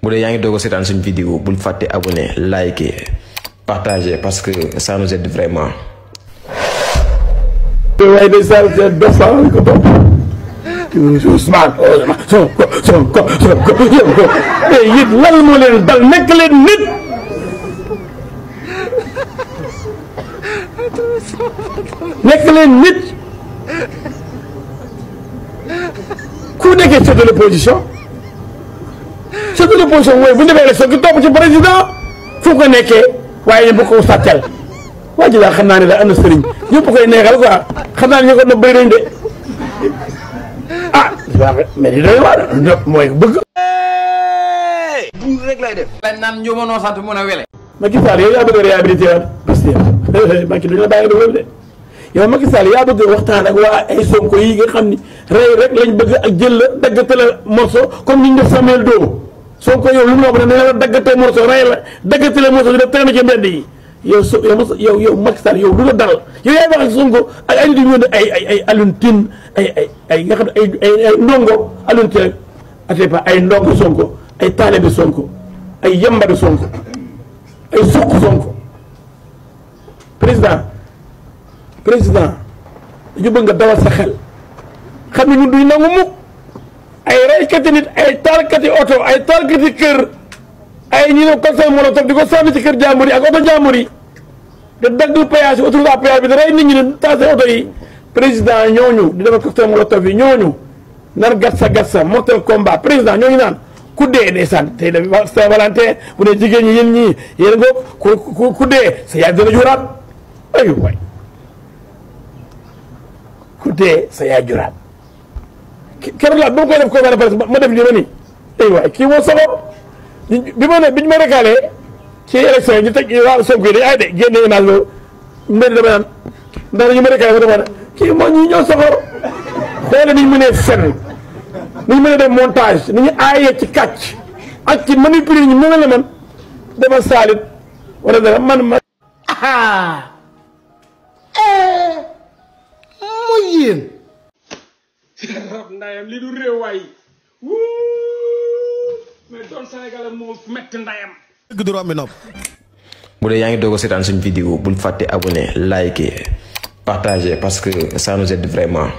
bu dee yaa ngi doog a seetaan suñu vidéo bul fàtte abonné liker partager parce que ça nous aide vraiment. waaye day saa seet dof saa ko topp Ousmane Sonko yit lan moo leen dal nekk leen nit nekk leen nit ku nekkee chef de l'opposition mooy bu ñu defee élection ki topp ci président fu ko nekkee waaye bu ko sàccal waa ji daal xam naa ne daal am na sëriñ ñëpp koy neexal quoi xam naa ne ñu ko na bëri nañ de ah mais di doy waar mooy bëgg buur rek lay def lañ naan njumanoo sant mun a wele Macky Sall yow yaa bëgg a réhabilité waat parce que Macky duñu la bàyyi def de yow Macky Sall yaa bëgg waxtaan ak waa ay Sonko yi nga xam ni rey rek lañ bëgg ak jël la daggate la morceau comme ni ñu def Samuel Doe Sonko yow lu mu wax ne nee la daggate morceau rey la daggate la morceau di def teg na ci mbedd yi yow Macky Sall yow lu la dal yow yaay wax ak Sonko ak ay nit yu ñëw ay Alioune Tine ay nga xam ne ay ndongo Alioune Tine Atepa ay ndongo Sonko ay taalibe Sonko ay yambari Sonko ay suq Sonko président dañu bëgg nga dawal sa xel xam ne ñun duñ nangu mukk ay reykati nit ay taalkati oto ay taalkati kër ay ñi ne cocktail molotov di ko sànni ci kër jàmbur yi ak oto jàmbur yi da dagg péage yi autoroute à péage bi da rey nit ñi ne taase oto yi président ñooñu di defar cocktail molotov yi ñooñu nar gatsa mortel combat président ñooñu naan ku dee ndeysaan tey da Saint-Valentin bu ne jigéen ñi yéen ñii yéen ngoog ku dee sa yaay dina juraat ay waay ku dee sa yaay juraat keroog laa ba ma koy def conférence de presse ma def lii ma nii ay waay kii moo soxor biñ ma recalé ci élection yi ñu teg waa Sonko yi dañ ay de génne image boobu mbir dama naan ndax dañu ma recalé fa dama ne kii moo ñii ñoo soxor xoole niñ mënee fen ni ñu mën a def montage ni ñu aayee ci kàcc ak ci manipuler ñu mën a la man dama saalit wala dara man ma mooy yéen rab ndayam li du réew waay mais doon Sénégal moo metti ndayam dëgg du rombi nopp. bu dee yaa ngi doog a seetaan suñu vidéo bul fàtte abonné liker partager parce que ça nous aide vraiment.